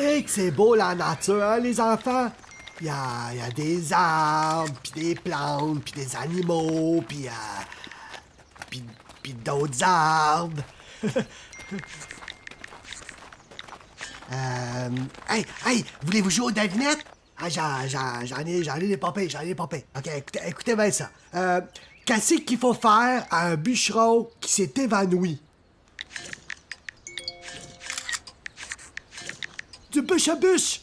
Et que c'est beau la nature, hein, les enfants? Il y a des arbres, puis des plantes, puis des animaux, puis d'autres arbres. Hey, voulez-vous jouer aux devinettes? Ah, j'en ai des papés, OK, écoutez bien ça. Qu'est-ce qu'il faut faire à un bûcheron qui s'est évanoui? Du bûche à bûche!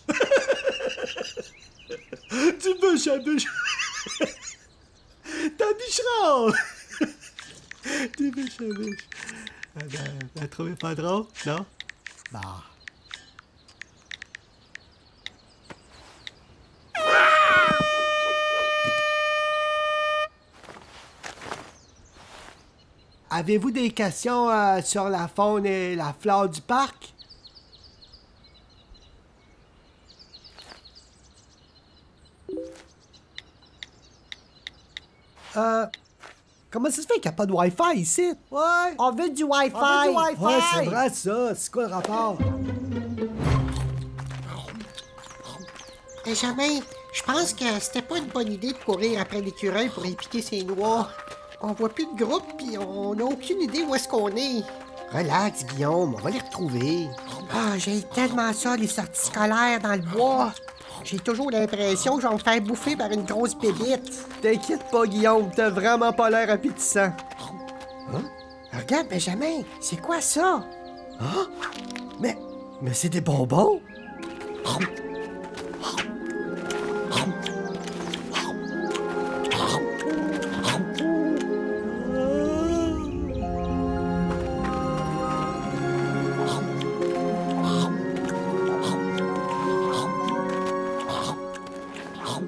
Du bûche à bûche! T'as un bûcheron! Du bûche à bûche. T'as trouvé pas drôle, non? Bah. Avez-vous des questions sur la faune et la flore du parc? Comment ça se fait qu'il n'y a pas de Wi-Fi ici? Ouais. On veut du Wi-Fi! Ouais, c'est vrai ça. C'est quoi le rapport? Benjamin, je pense que c'était pas une bonne idée de courir après l'écureuil pour y piquer ses noix. On voit plus de groupe, puis on n'a aucune idée où est-ce qu'on est. Relax, Guillaume, on va les retrouver. Ah, j'ai tellement ça, les sorties scolaires dans le bois. J'ai toujours l'impression que je vais me faire bouffer par une grosse bébite. T'inquiète pas, Guillaume, t'as vraiment pas l'air appétissant. Regarde, Benjamin, c'est quoi ça? Mais c'est des bonbons?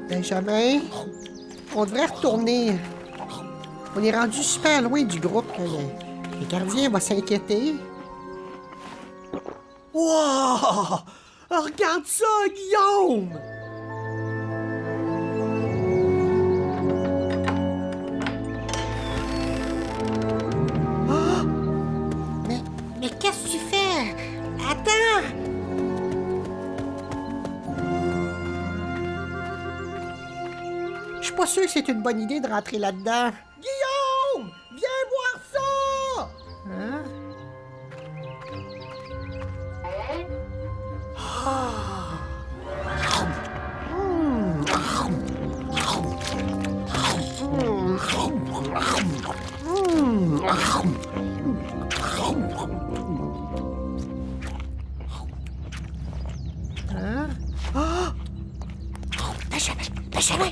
Benjamin, on devrait retourner. On est rendu super loin du groupe. Le gardien va s'inquiéter. Wow! Regarde ça, Guillaume! Mais qu'est-ce que tu fais? Attends! Je suis pas sûr que c'est une bonne idée de rentrer là-dedans. Guillaume! Viens voir ça! Hein? Benjamin,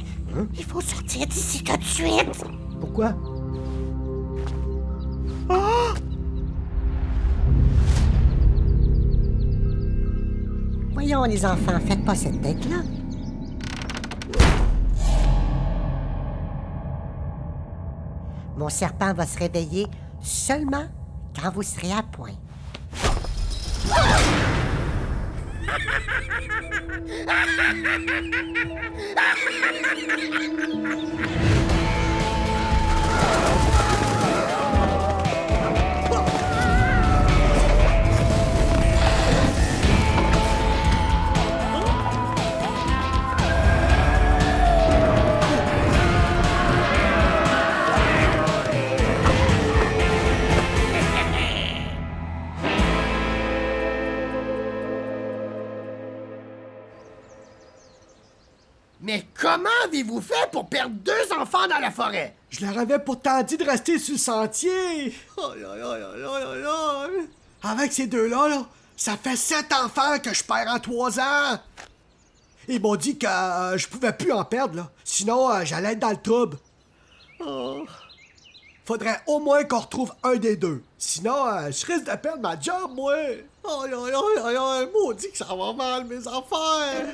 il faut sortir d'ici tout de suite. Pourquoi? Voyons, les enfants, faites pas cette tête-là. Mon serpent va se réveiller seulement quand vous serez à point. Mais comment avez-vous fait pour perdre 2 enfants dans la forêt? Je leur avais pourtant dit de rester sur le sentier! Aïe, aïe, aïe, aïe, aïe, aïe. Avec ces deux-là, là, ça fait 7 enfants que je perds en 3 ans! Ils m'ont dit que je pouvais plus en perdre, là. Sinon, j'allais être dans le trouble. Faudrait au moins qu'on retrouve un des deux. Sinon, je risque de perdre ma job, moi! Aïe, aïe, aïe, aïe, aïe, maudit que ça va mal, mes affaires!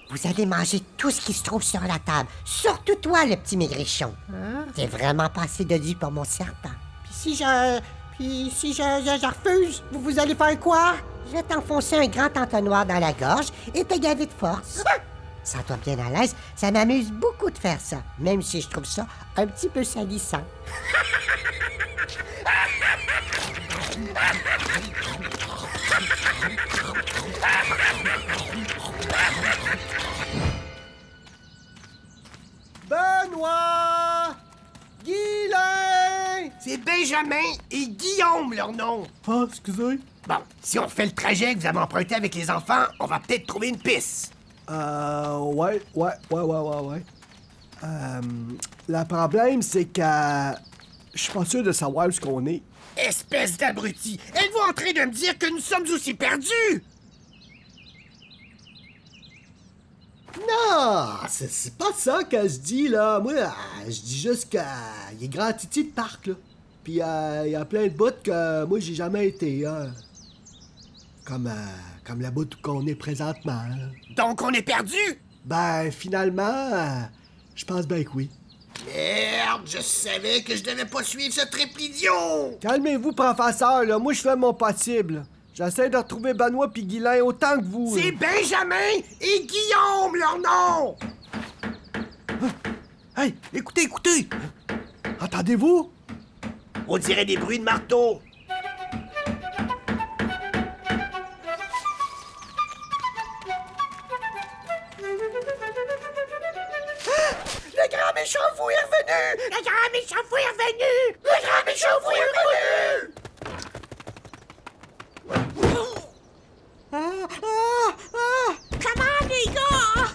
Vous allez manger tout ce qui se trouve sur la table. Surtout toi, le petit maigrichon. T'es vraiment pas assez de pour mon serpent. Puis si je refuse, vous allez faire quoi? Je vais t'enfoncer un grand entonnoir dans la gorge et te gaver de force. Sens-toi bien à l'aise, ça m'amuse beaucoup de faire ça, même si je trouve ça un petit peu salissant. Benoît! Guylain! C'est Benjamin et Guillaume, leur nom. Ah, excusez. Bon, si on fait le trajet que vous avez emprunté avec les enfants, on va peut-être trouver une piste. Ouais. Le problème, c'est que je suis pas sûr de savoir où est-ce qu'on est. Espèce d'abruti! Êtes-vous en train de me dire que nous sommes aussi perdus? Non, c'est pas ça que je dis, là. Moi, je dis juste qu'il est grand titi de parc, là. Puis il y a plein de bouts que moi, j'ai jamais été, hein. Comme la bout où qu'on est présentement, là. Donc on est perdus? Ben, finalement, je pense bien que oui. Merde, je savais que je devais pas suivre ce trip idiot! Calmez-vous, professeur, là. Moi, je fais mon possible. J'essaie de retrouver Benoît puis Guylain autant que vous. C'est Benjamin et Guillaume, leur nom! Hey, écoutez! Entendez-vous? On dirait des bruits de marteau. Le grand méchant fou est revenu! Le grand méchant fou est revenu! Le grand méchant fou est revenu! Comment, les gars?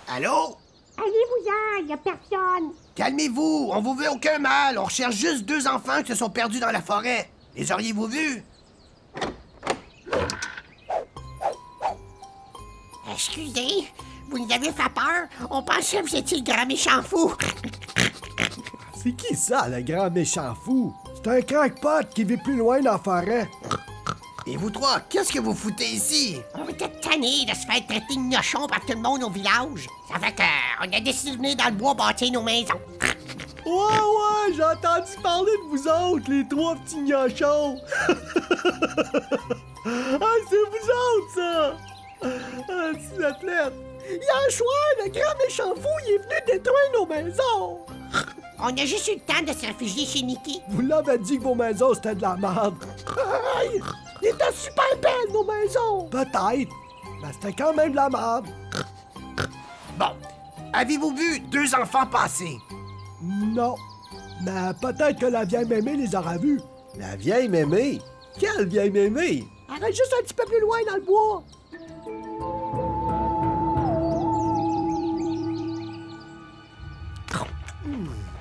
Allô? Allez-vous-en, y a personne. Calmez-vous, on vous veut aucun mal. On recherche juste 2 enfants qui se sont perdus dans la forêt. Les auriez-vous vus? Excusez, vous nous avez fait peur. On pensait que vous étiez le grand méchant fou. C'est qui ça, le grand méchant fou? C'est un crackpot qui vit plus loin dans la forêt. Et vous trois, qu'est-ce que vous foutez ici? On était tannés de se faire traiter de gnochons par tout le monde au village. Ça fait qu'on a décidé de venir dans le bois bâtir nos maisons. Ouais, j'ai entendu parler de vous autres, les 3 petits gnochons. Ah, c'est vous autres, ça! Ah, c'est athlète. Hier soir, le grand méchant fou, il est venu détruire nos maisons. On a juste eu le temps de se réfugier chez Nicky. Vous l'avez dit que vos maisons, c'était de la merde. Hey, il était super belle, nos maisons. Peut-être, mais c'était quand même de la merde. Bon, avez-vous vu 2 enfants passer? Non, mais peut-être que la vieille mémé les aura vus. La vieille mémé? Quelle vieille mémé? Arrête juste un petit peu plus loin dans le bois.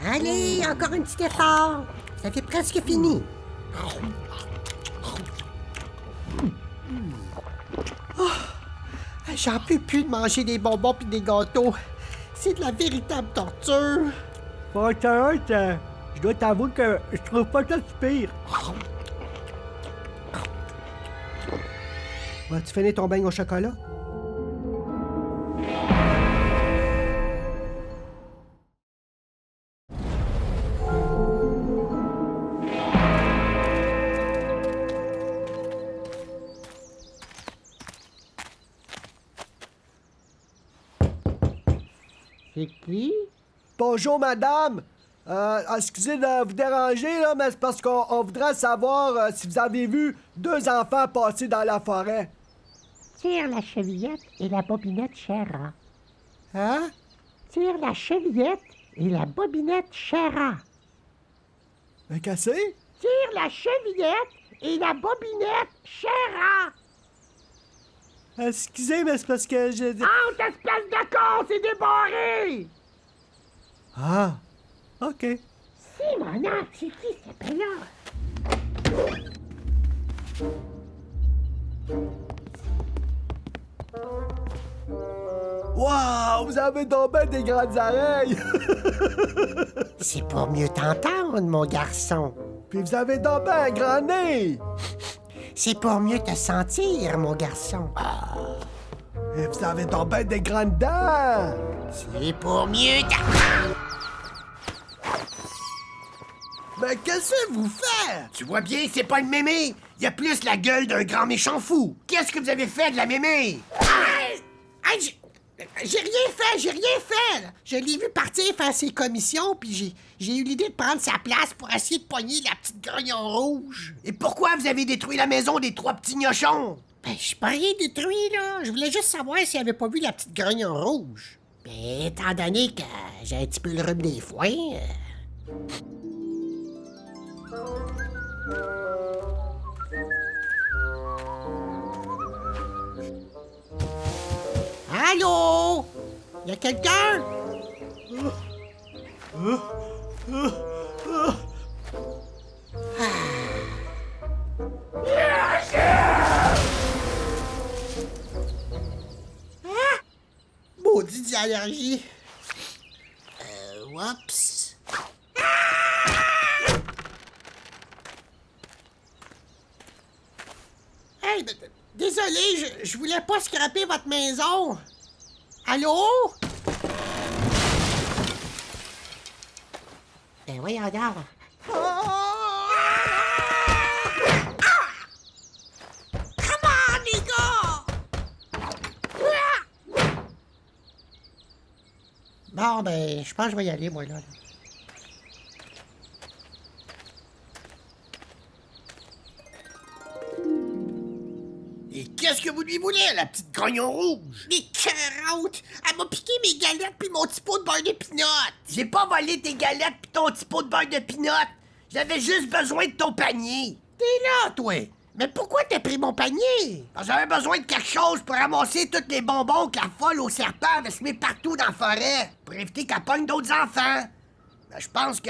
Allez, encore un petit effort. Ça fait presque fini. J'en peux plus de manger des bonbons puis des gâteaux. C'est de la véritable torture. Fortnite, je dois t'avouer que je trouve pas ça si pire. Vas-tu finir ton bain au chocolat? C'est qui? Bonjour, madame. Excusez de vous déranger, là, mais c'est parce qu'on voudrait savoir si vous avez vu 2 enfants passer dans la forêt. Tire la chevillette et la bobinette Chéra. Hein? Tire la chevillette et la bobinette Chéra. Un cassé? Tire la chevillette et la bobinette Chéra. Excusez, mais c'est parce que j'ai... Entre, espèce de con, c'est débarré! Ah, OK. Simonac, c'est qui ce payeur? Wow, vous avez tombé des grandes oreilles! C'est pour mieux t'entendre, mon garçon. Puis vous avez tombé un grand nez! C'est pour mieux te sentir, mon garçon. Et vous avez tombé des grandes dents! C'est pour mieux Mais qu'est-ce que vous faites? Tu vois bien, c'est pas le mémé. Il y a plus la gueule d'un grand méchant fou. Qu'est-ce que vous avez fait de la mémé? J'ai rien fait! Là. Je l'ai vu partir faire ses commissions, puis j'ai eu l'idée de prendre sa place pour essayer de pogner la petite grognon rouge. Et pourquoi vous avez détruit la maison des 3 petits gnochons? Ben, je suis pas rien détruit, là. Je voulais juste savoir s'il avait pas vu la petite grognon rouge. Mais étant donné que j'ai un petit peu le rhume des foins... Allô? Y'a quelqu'un? Maudit d'allergie. Oups. Hey, désolé, je voulais pas scraper votre maison. Allô? Ben voyons donc. Come on, les gars! Bon, ben, je pense que je vais y aller, moi, là. Et qu'est-ce que vous lui voulez, la petite grognon rouge? Les carottes! Elle m'a piqué mes galettes puis mon petit pot de beurre de pinot! J'ai pas volé tes galettes pis ton petit pot de beurre de pinot. J'avais juste besoin de ton panier. T'es là, toi! Mais pourquoi t'as pris mon panier? Parce que j'avais besoin de quelque chose pour ramasser tous les bonbons que la folle au serpent avait semés partout dans la forêt, pour éviter qu'elle pogne d'autres enfants. Mais je pense que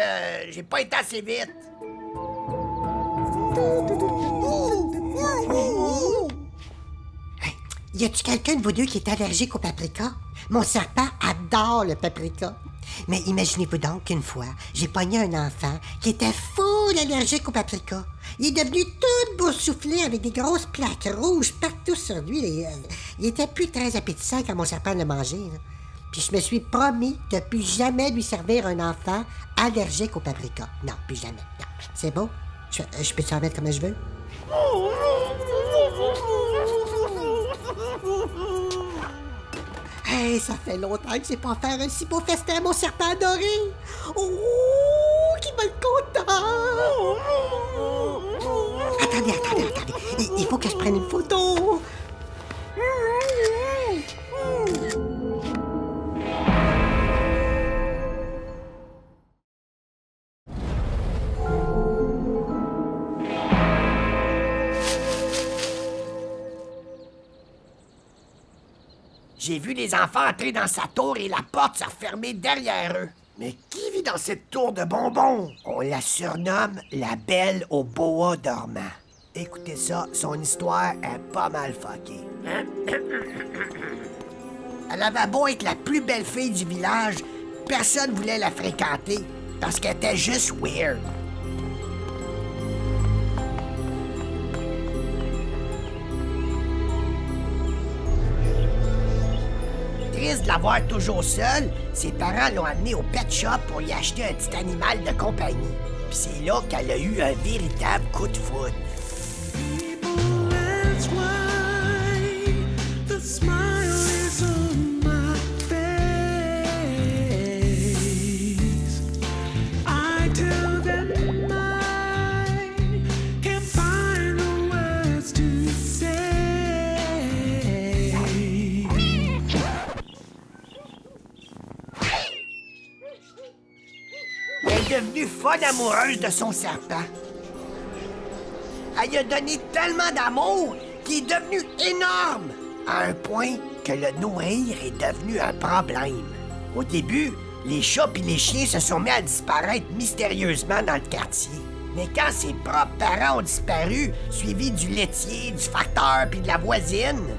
j'ai pas été assez vite. Hey, y a-tu quelqu'un de vous deux qui est allergique au paprika? Mon serpent adore le paprika. Mais imaginez-vous donc qu'une fois, j'ai pogné un enfant qui était full allergique au paprika. Il est devenu tout boursouflé avec des grosses plaques rouges partout sur lui. Il était plus très appétissant quand mon serpent le mangeait. Là. Puis je me suis promis de plus jamais lui servir un enfant allergique au paprika. Non, plus jamais. Non. C'est beau? Je peux t'en mettre comme je veux? Hey, ça fait longtemps que j'ai pas fait un si beau festin à mon serpent adoré. Oh, qui va être content. Attendez. Il faut que je prenne une photo. J'ai vu les enfants entrer dans sa tour et la porte se refermer derrière eux. Mais qui vit dans cette tour de bonbons? On la surnomme la Belle au boa dormant. Écoutez ça, son histoire est pas mal fuckée. Elle avait beau être la plus belle fille du village, personne voulait la fréquenter parce qu'elle était juste weird. Triste de la voir toujours seule, ses parents l'ont amenée au pet shop pour y acheter un petit animal de compagnie. Puis c'est là qu'elle a eu un véritable coup de foudre. Elle est devenue folle amoureuse de son serpent. Elle lui a donné tellement d'amour qu'il est devenu énorme, à un point que le nourrir est devenu un problème. Au début, les chats et les chiens se sont mis à disparaître mystérieusement dans le quartier. Mais quand ses propres parents ont disparu, suivis du laitier, du facteur puis de la voisine,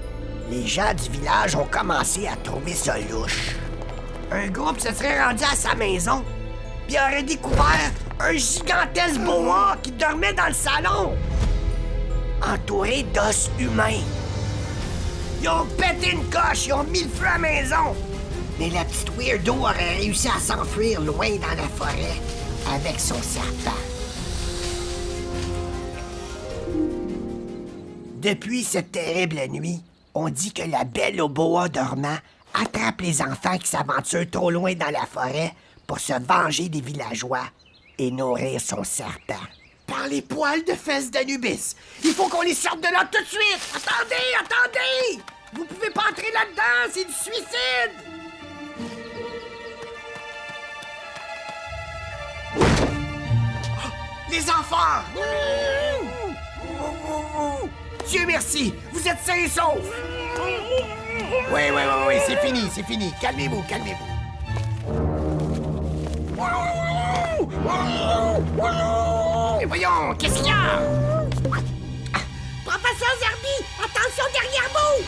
les gens du village ont commencé à trouver ça louche. Un groupe se serait rendu à sa maison, puis aurait découvert un gigantesque boa qui dormait dans le salon, entouré d'os humains. Ils ont pété une coche, ils ont mis le feu à la maison. Mais la petite weirdo aurait réussi à s'enfuir loin dans la forêt avec son serpent. Depuis cette terrible nuit, on dit que la Belle au boa dormant attrape les enfants qui s'aventurent trop loin dans la forêt pour se venger des villageois et nourrir son serpent. Par les poils de fesses d'Anubis. Il faut qu'on les sorte de là tout de suite. Attendez! Vous pouvez pas entrer là-dedans, c'est du suicide! Les enfants! Dieu merci, vous êtes sains et saufs! Oui, c'est fini. Calmez-vous. Mais voyons, qu'est-ce qu'il y a? Professeur Zerbi, attention derrière vous!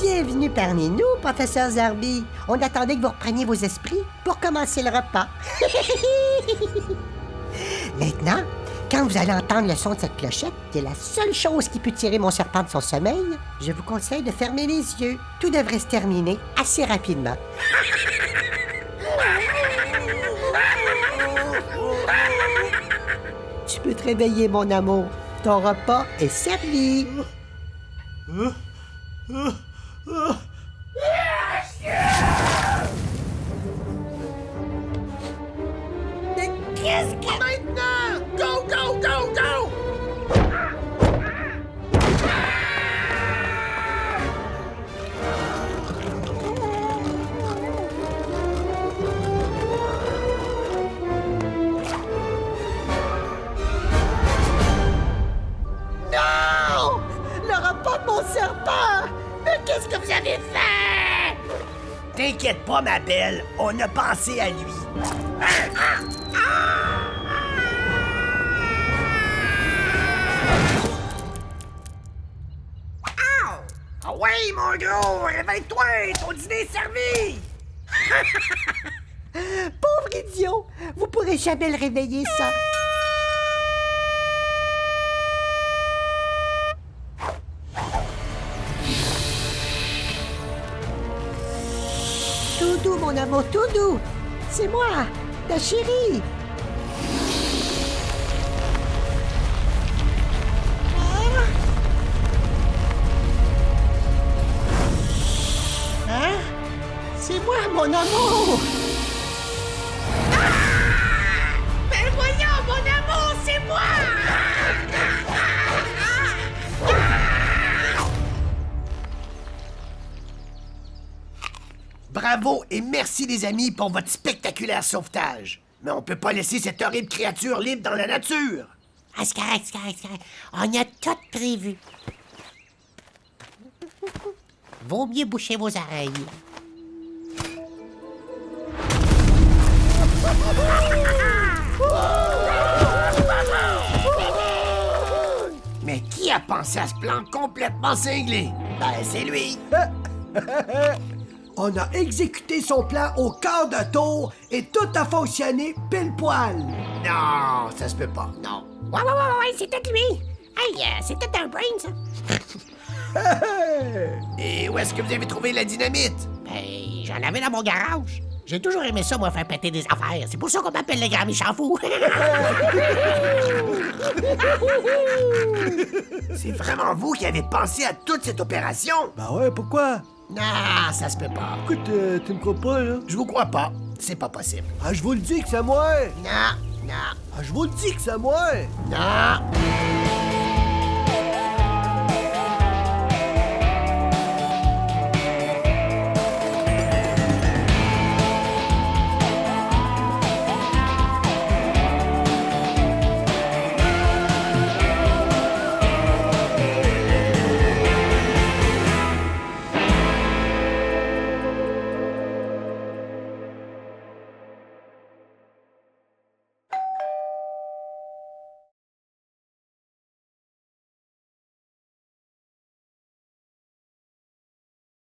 Bienvenue parmi nous, professeur Zerbi. On attendait que vous repreniez vos esprits pour commencer le repas. Maintenant, quand vous allez entendre le son de cette clochette, qui est la seule chose qui peut tirer mon serpent de son sommeil, je vous conseille de fermer les yeux. Tout devrait se terminer assez rapidement. Tu peux te réveiller, mon amour. Ton repas est servi. Mais qu'est-ce qui maintenant? Go! Non! Le repas de mon serpent! Mais qu'est-ce que vous avez fait? T'inquiète pas, ma belle, on a pensé à lui. Ah ouais, mon gros, réveille-toi, ton dîner est servi! Pauvre idiot! Vous pourrez jamais le réveiller, ça. Tout doux, mon amour, tout doux. C'est moi, ta chérie. Hein? C'est moi, mon amour. Mais voyons, mon amour, c'est moi! Bravo et merci les amis pour votre spectaculaire sauvetage. Mais on peut pas laisser cette horrible créature libre dans la nature. Ah, c'est correct. On a tout prévu. Vaut mieux boucher vos oreilles. Mais qui a pensé à ce plan complètement cinglé? Ben, c'est lui. On a exécuté son plan au quart de tour et tout a fonctionné pile poil. Non, ça se peut pas. Non. Ouais, c'est peut-être lui. Hey, c'est peut-être un brain, ça. Et où est-ce que vous avez trouvé la dynamite? Ben, j'en avais dans mon garage. J'ai toujours aimé ça, moi, faire péter des affaires. C'est pour ça qu'on m'appelle le grand méchant fou. C'est vraiment vous qui avez pensé à toute cette opération? Ben ouais, pourquoi? Non, ça se peut pas. Écoute, tu me crois pas, là? Je vous crois pas. C'est pas possible. Ah, je vous le dis que c'est moi! Non. Ah, je vous le dis que c'est moi! Non.